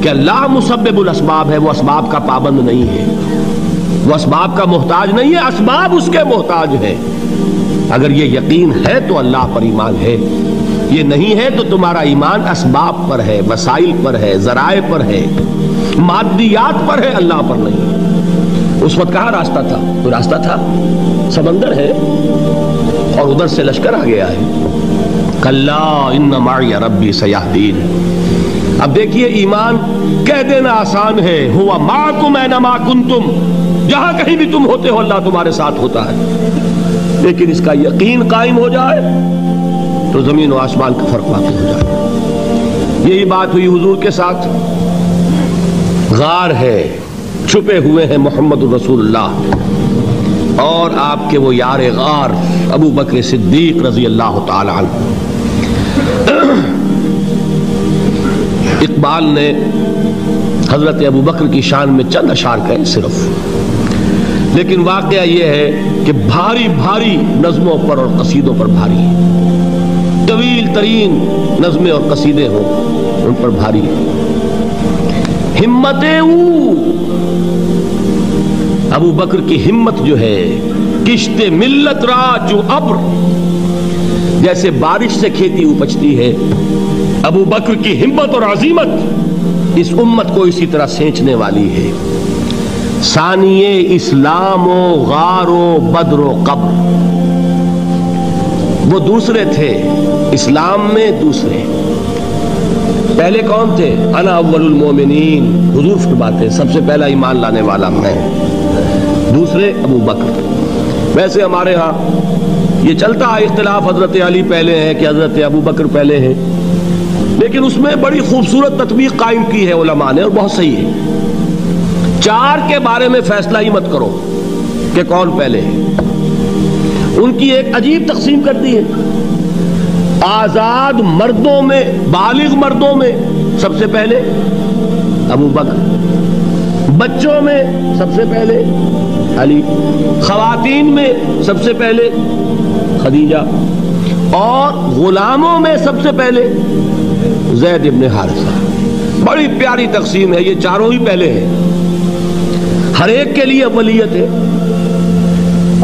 کہ اللہ مسبب الاسباب ہے، وہ اسباب کا پابند نہیں ہے، وہ اسباب کا محتاج نہیں ہے، اسباب اس کے محتاج ہے۔ اگر یہ یقین ہے تو اللہ پر ایمان ہے، یہ نہیں ہے تو تمہارا ایمان اسباب پر ہے، وسائل پر ہے، ذرائع پر ہے، مادیات پر ہے، اللہ پر نہیں۔ اس وقت کہاں راستہ تھا؟ کوئی راستہ تھا؟ سمندر ہے اور ادھر سے لشکر آ گیا ہے۔ کلا ان معی ربی سیہدین۔ اب دیکھیے ایمان کہہ دینا آسان ہے، ہوا معکم اینما کنتم، جہاں کہیں بھی تم ہوتے ہو اللہ تمہارے ساتھ ہوتا ہے، لیکن اس کا یقین قائم ہو جائے تو زمین و آسمان کا فرق واقع ہو جائے۔ یہی بات ہوئی حضور کے ساتھ۔ غار ہے، چھپے ہوئے ہیں محمد الرسول اللہ اور آپ کے وہ یار غار ابو بکر صدیق رضی اللہ تعالی عنہ۔ اقبال نے حضرت ابو بکر کی شان میں چند اشعار کہے صرف، لیکن واقعہ یہ ہے کہ بھاری بھاری نظموں پر اور قصیدوں پر بھاری ہے، طویل ترین نظمیں اور قصیدے ہوں ان پر بھاری ہے۔ ہمت ابو بکر کی ہمت جو ہے، کشت ملت را جو ابر، جیسے بارش سے کھیتی اپجتی ہے، ابو بکر کی ہمت اور عظیمت اس امت کو اسی طرح سینچنے والی ہے۔ ثانیے اسلام و غار و بدر و قبر، وہ دوسرے تھے اسلام میں، دوسرے پہلے کون تھے؟ انا اول المومنین، حضور فرماتے ہیں سب سے پہلا ایمان لانے والا میں، دوسرے ابو بکر۔ ویسے ہمارے ہاں یہ چلتا ہے اختلاف، حضرت علی پہلے ہیں کہ حضرت ابو بکر پہلے ہیں، لیکن اس میں بڑی خوبصورت تطبیق قائم کی ہے علماء نے اور بہت صحیح ہے۔ چار کے بارے میں فیصلہ ہی مت کرو کہ کون پہلے ہے، ان کی ایک عجیب تقسیم کر دی ہے۔ آزاد مردوں میں، بالغ مردوں میں سب سے پہلے ابو بکر، بچوں میں سب سے پہلے علی، خواتین میں سب سے پہلے خدیجہ، اور غلاموں میں سب سے پہلے زید ابن حارثہ۔ بڑی پیاری تقسیم ہے، یہ چاروں ہی پہلے ہیں، ہر ایک کے لیے اولیت ہے۔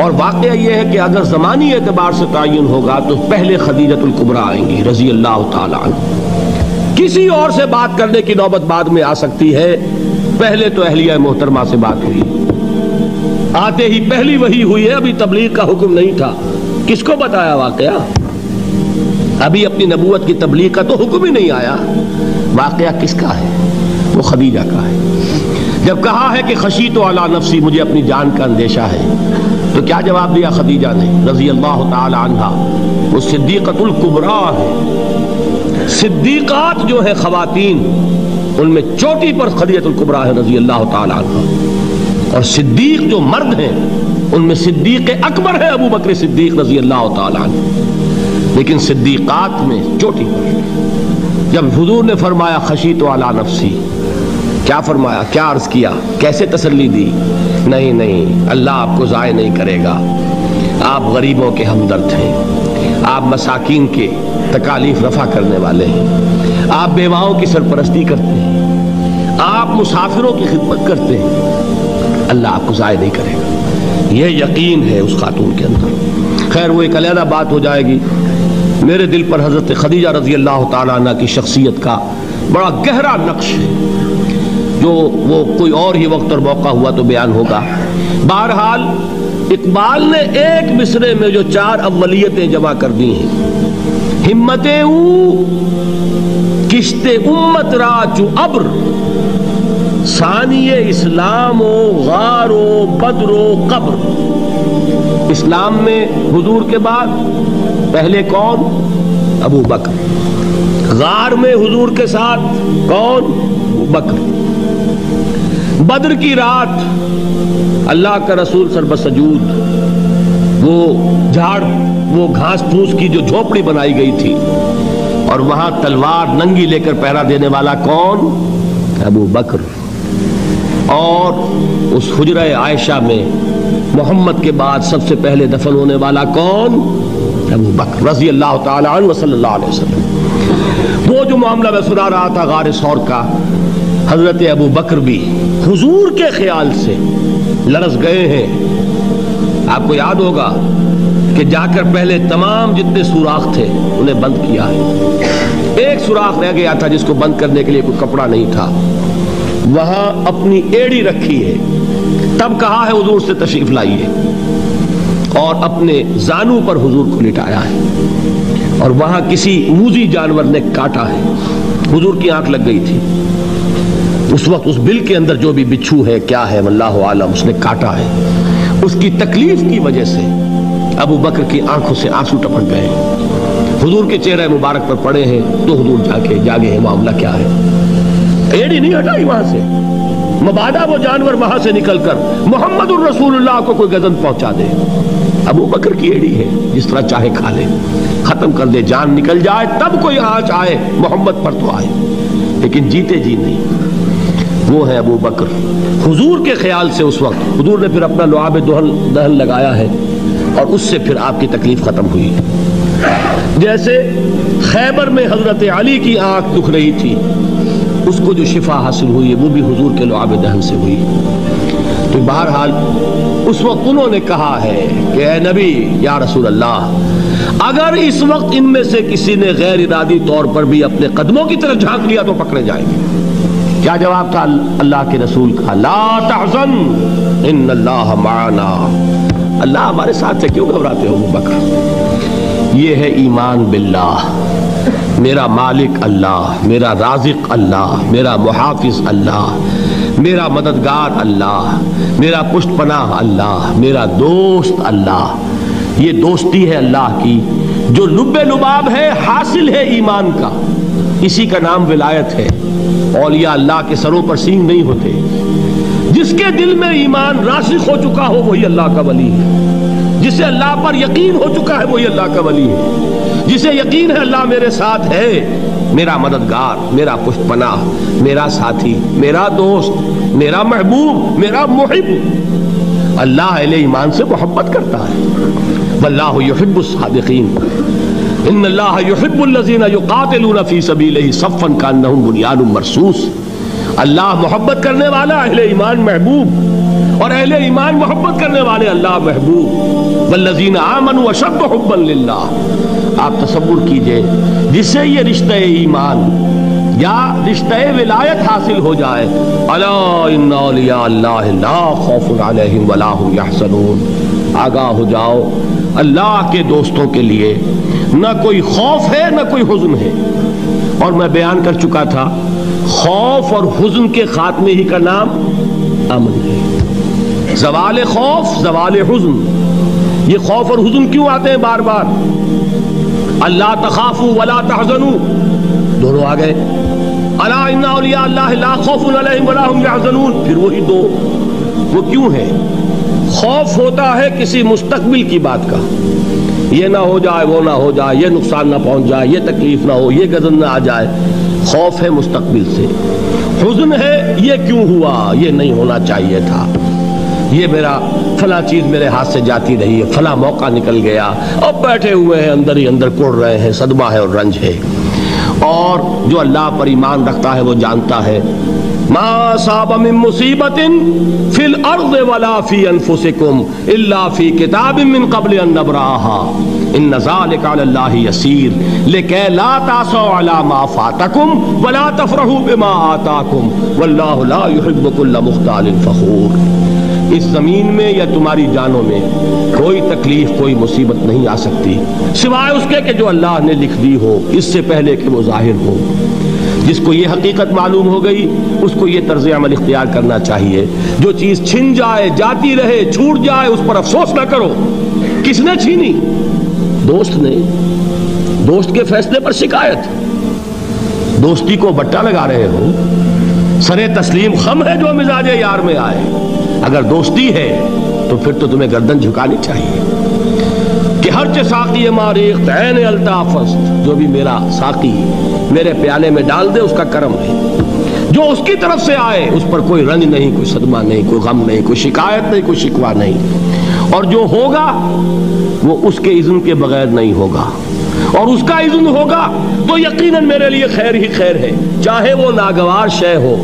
اور واقعہ یہ ہے کہ اگر زمانی اعتبار سے تعین ہوگا تو پہلے خدیجۃ الکبریٰ آئیں گی رضی اللہ تعالی عنہ، کسی اور سے بات کرنے کی نوبت بعد میں آ سکتی ہے، پہلے تو اہلیہ محترمہ سے بات ہوئی، آتے ہی پہلی وحی ہوئی ہے، ابھی تبلیغ کا حکم نہیں تھا۔ کس کو بتایا واقعہ؟ ابھی اپنی نبوت کی تبلیغ کا تو حکم ہی نہیں آیا۔ واقعہ کس کا ہے؟ وہ خدیجہ کا ہے۔ جب کہا ہے کہ خشیت علی نفسی، مجھے اپنی جان کا اندیشہ ہے، تو کیا جواب دیا خدیجہ نے رضی اللہ تعالی عنہا؟ وہ صدیقۃ الکبریٰ ہے۔ صدیقات جو ہے خواتین، ان میں چوٹی پر خدیجۃ الکبریٰ ہے رضی اللہ تعالی عنہا، اور صدیق جو مرد ہیں ان میں صدیق اکبر ہے ابو بکر صدیق رضی اللہ تعالی عنہ، لیکن صدیقات میں چوٹی پر۔ جب حضور نے فرمایا خشیت علی نفسی، کیا فرمایا؟ کیا عرض کیا؟ کیسے تسلی دی؟ نہیں نہیں، اللہ آپ کو ضائع نہیں کرے گا، آپ غریبوں کے ہمدرد ہیں، آپ مساکین کے تکالیف رفع کرنے والے ہیں، آپ بیواؤں کی سرپرستی کرتے ہیں، آپ مسافروں کی خدمت کرتے ہیں، اللہ آپ کو ضائع نہیں کرے گا۔ یہ یقین ہے اس خاتون کے اندر۔ خیر وہ ایک علیحدہ بات ہو جائے گی۔ میرے دل پر حضرت خدیجہ رضی اللہ تعالیٰ عنہ کی شخصیت کا بڑا گہرا نقش ہے، جو وہ کوئی اور ہی وقت اور موقع ہوا تو بیان ہوگا۔ بہرحال اقبال نے ایک مصرے میں جو چار اولیتیں جمع کر دی ہیں، ہمتیں کشت امت را جو ابر، ثانی اسلام و غار و بدر و قبر۔ اسلام میں حضور کے بعد پہلے کون؟ ابو بکر۔ غار میں حضور کے ساتھ کون؟ ابو بکر۔ بدر کی رات اللہ کا رسول سربسجود وہ جھاڑ، وہ گھاس پھوس کی جو جھوپڑی بنائی گئی تھی، اور وہاں تلوار ننگی لے کر پہرا دینے والا کون؟ ابو بکر۔ اور اس حجرہ عائشہ میں محمد کے بعد سب سے پہلے دفن ہونے والا کون؟ ابو بکر رضی اللہ تعالی عنہ صلی اللہ علیہ وسلم۔ وہ جو معاملہ میں سنا رہا تھا غار ثور کا، حضرت ابو بکر بھی حضور کے خیال سے لرز گئے ہیں. آپ کو یاد ہوگا کہ جا کر پہلے تمام جتنے سوراخ تھے انہیں بند کیا ہے. ایک سوراخ رہ گیا تھا جس کو بند کرنے کے لیے کوئی کپڑا نہیں تھا. وہاں اپنی ایڑی رکھی ہے. تب کہا ہے حضور سے تشریف لائیے, اور اپنے زانو پر حضور کو لٹایا ہے. اور وہاں کسی موذی جانور نے کاٹا ہے. حضور کی آنکھ لگ گئی تھی. اس وقت اس بل کے اندر جو بھی بچھو ہے کیا ہے واللہ عالم, اس نے کاٹا ہے. اس کی تکلیف کی وجہ سے ابو بکر کی آنکھوں سے آنسو ٹپک گئے. حضور کے چہرے مبارک پر پڑے ہیں تو حضور جاگے ہیں, معاملہ کیا ہے. ایڑی نہیں ہٹائی وہاں سے, مبادا وہ جانور وہاں سے نکل کر محمد الرسول اللہ کو کوئی گزن پہنچا دے. ابو بکر کی ایڑی ہے, جس طرح چاہے کھا لے, ختم کر دے, جان نکل جائے تب کوئی آنچ آئے محمد پر تو آئے, لیکن جیتے جی نہیں. وہ ہے ابو بکر حضور کے خیال سے. اس وقت حضور نے پھر اپنا لعاب دہن لگایا ہے, اور اس سے پھر آپ کی تکلیف ختم ہوئی. جیسے خیبر میں حضرت علی کی آنکھ دکھ رہی تھی, اس کو جو شفا حاصل ہوئی ہے وہ بھی حضور کے لعاب دہن سے ہوئی. تو بہرحال اس وقت انہوں نے کہا ہے کہ اے نبی یا رسول اللہ, اگر اس وقت ان میں سے کسی نے غیر ارادی طور پر بھی اپنے قدموں کی طرف جھانک لیا تو پکڑے جائیں گے. کیا جواب تھا اللہ کے رسول کا؟ لا تحزن ان اللہ معنا. اللہ ہمارے ساتھ سے کیوں گھبراتے ہو ابو بکر؟ یہ ہے ایمان باللہ. میرا مالک اللہ, میرا رازق اللہ, میرا محافظ اللہ, میرا مددگار اللہ, میرا پشت پناہ اللہ, میرا دوست اللہ. یہ دوستی ہے اللہ کی جو لب لباب ہے, حاصل ہے ایمان کا. اسی کا نام ولایت ہے. اولیاء اللہ کے سروں پر سینگ نہیں ہوتے. جس کے دل میں ایمان راسخ ہو چکا ہو وہی اللہ کا ولی ہے. جسے اللہ پر یقین ہو چکا ہے وہی اللہ کا ولی ہے. جسے یقین ہے اللہ میرے ساتھ ہے, میرا مددگار, میرا پشت پناہ, میرا ساتھی, میرا دوست, میرا محبوب, میرا محب. اللہ اہل ایمان سے محبت کرتا ہے. واللہ یحب الصادقین. ان اللہ یحب الذین یقاتلون فی سبیلہ صفا کانہم بنیان مرصوص. اللہ محبت کرنے والا, اہل ایمان محبوب, اور اہل ایمان محبت کرنے والے اللہ محبوب. والذین آمنوا اشد حبا للہ. آپ تصور کیجئے جسے یہ رشتہ ایمان یا رشتہ ولایت حاصل ہو جائے, الا ان اولیاء اللہ لا خوف علیہم ولا هم یحزنون. آگاہ ہو جاؤ, اللہ کے دوستوں کے لیے نہ کوئی خوف ہے نہ کوئی حزن ہے. اور میں بیان کر چکا تھا, خوف اور حزن کے خاتمے ہی کا نام امن ہے. زوال خوف, زوال حزن. یہ خوف اور حزن کیوں آتے ہیں بار بار؟ اللہ تخافوا ولا تحزنوا, دونوں آ گئے. الا ان اولیاء اللہ لا خوف علیہم ولا هم یحزنون, پھر وہی دو. وہ کیوں ہے؟ خوف ہوتا ہے کسی مستقبل کی بات کا, یہ نہ ہو جائے, وہ نہ ہو جائے, یہ نقصان نہ پہنچ جائے, یہ تکلیف نہ ہو, یہ غضب نہ آ جائے. خوف ہے مستقبل سے. حزن ہے یہ کیوں ہوا, یہ نہیں ہونا چاہیے تھا, یہ میرا فلاں چیز میرے ہاتھ سے جاتی رہی ہے, فلاں موقع نکل گیا, اب بیٹھے ہوئے ہیں اندر ہی اندر کوڑ رہے ہیں, صدمہ ہے اور رنج ہے. اور جو اللہ پر ایمان رکھتا ہے وہ جانتا ہے ما اصاب من مصیبت فی الارض ولا فی انفسکم الا فی کتاب من قبل ان نبرأها ان ذلک علی اللہ یسیر لکی لا تعصوا علی ما فاتکم ولا تفرحوا بما آتاکم واللہ لا یحب کل مختال فخور. اس زمین میں یا تمہاری جانوں میں کوئی تکلیف, کوئی مصیبت نہیں آ سکتی سوائے اس کے کہ جو اللہ نے لکھ دی ہو, اس سے پہلے کہ وہ ظاہر ہو. جس کو یہ حقیقت معلوم ہو گئی اس کو یہ طرز عمل اختیار کرنا چاہیے. جو چیز چھن جائے, جاتی رہے, چھوٹ جائے, اس پر افسوس نہ کرو. کس نے چھینی؟ دوست نے. دوست کے فیصلے پر شکایت. دوستی کو بٹا لگا رہے ہو, سرے تسلیم خم ہے جو مزاج یار میں آئے. اگر دوستی ہے تو پھر تو تمہیں گردن جھکانی چاہیے کہ ہر چے ساقی ماریخت عین الطافست, جو بھی میرا ساقی میرے پیالے میں ڈال دے اس کا کرم ہے. جو اس کی طرف سے آئے اس پر کوئی رنج نہیں, کوئی صدمہ نہیں, کوئی غم نہیں, کوئی شکایت نہیں, کوئی شکوہ نہیں. اور جو ہوگا وہ اس کے اذن کے بغیر نہیں ہوگا, اور اس کا اذن ہوگا تو یقیناً میرے لیے خیر ہی خیر ہے، چاہے وہ ناگوار شے ہو،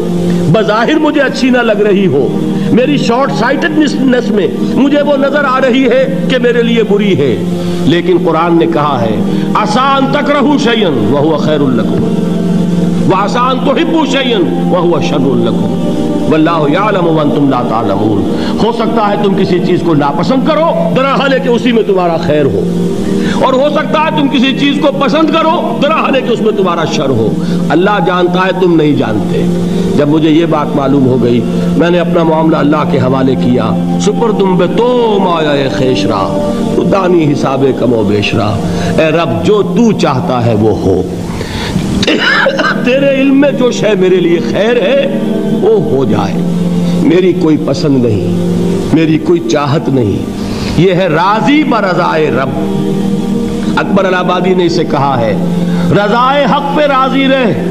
بظاہر مجھے اچھی نہ لگ رہی ہو، میری شارٹ سائٹڈنس میں مجھے وہ نظر آ رہی ہے کہ میرے لیے بری ہے، لیکن قرآن نے کہا ہے عسیٰ ان تکرہوا شیئا وہو خیر لکم وعسیٰ ان تحبوا شیئا وہو شر لکم واللہ یعلم وانتم لا تعلمون۔ ہو سکتا ہے تم کسی چیز کو ناپسند کرو درحال ہے کہ اسی میں تمہارا خیر ہو، اور ہو سکتا ہے تم کسی چیز کو پسند کرو درحال ہے کہ اس میں تمہارا شر ہو۔ اللہ جانتا ہے، تم نہیں جانتے۔ جب مجھے یہ بات معلوم ہو گئی میں نے اپنا معاملہ اللہ کے حوالے کیا۔ سپردم بے تو مایا خیش را تو دانی حساب کم و بیش را، اے رب جو تو چاہتا ہے وہ ہو، تیرے علم میں جو شے میرے لیے خیر ہے وہ ہو جائے، میری کوئی پسند نہیں، میری کوئی چاہت نہیں، یہ ہے راضی برضائے رب۔ اکبر الہ آبادی نے اسے کہا ہے رضائے حق پہ راضی رہ،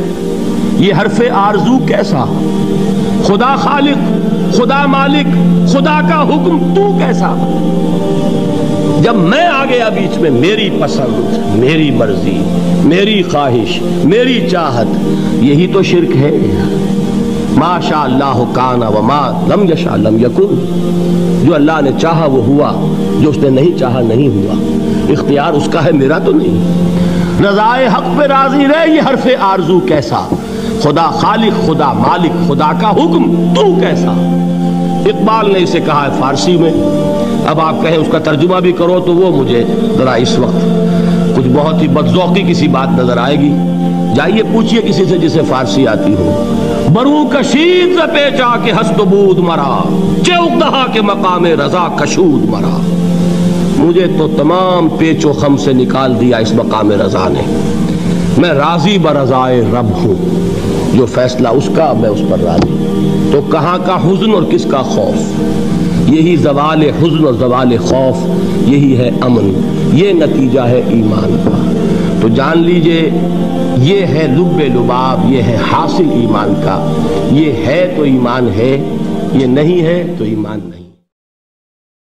یہ حرف آرزو کیسا، خدا خالق، خدا مالک، خدا کا حکم تو کیسا۔ جب میں آ گیا بیچ میں، میری پسند، میری مرضی، میری خواہش، میری چاہت، یہی تو شرک ہے۔ ما شاء اللہ کان وما لم یشاء لم یکن، جو اللہ نے چاہا وہ ہوا، جو اس نے نہیں چاہا نہیں ہوا، اختیار اس کا ہے، میرا تو نہیں۔ رضائے حق پہ راضی رہ، یہ حرف آرزو کیسا، خدا خالق، خدا مالک، خدا کا حکم تو کیسا۔ اقبال نے اسے کہا ہے فارسی میں، اب آپ کہیں اس کا ترجمہ بھی کرو تو وہ مجھے ذرا اس وقت کچھ بہت ہی بدذوقی کسی بات نظر آئے گی۔ جائیے پوچھئے کسی سے جسے فارسی آتی ہو۔ برو کشید ز پیچا کے ہست و بود مرا، چے اقدہا کے مقام رضا کشود مرا۔ مجھے تو تمام پیچ و خم سے نکال دیا اس مقام رضا نے، میں راضی برضائے رب ہوں، جو فیصلہ اس کا میں اس پر راضی۔ تو کہاں کا حزن اور کس کا خوف، یہی زوال حزن اور زوال خوف، یہی ہے امن، یہ نتیجہ ہے ایمان کا۔ تو جان لیجئے یہ ہے لب لباب، یہ ہے حاصل ایمان کا، یہ ہے تو ایمان ہے، یہ نہیں ہے تو ایمان نہیں۔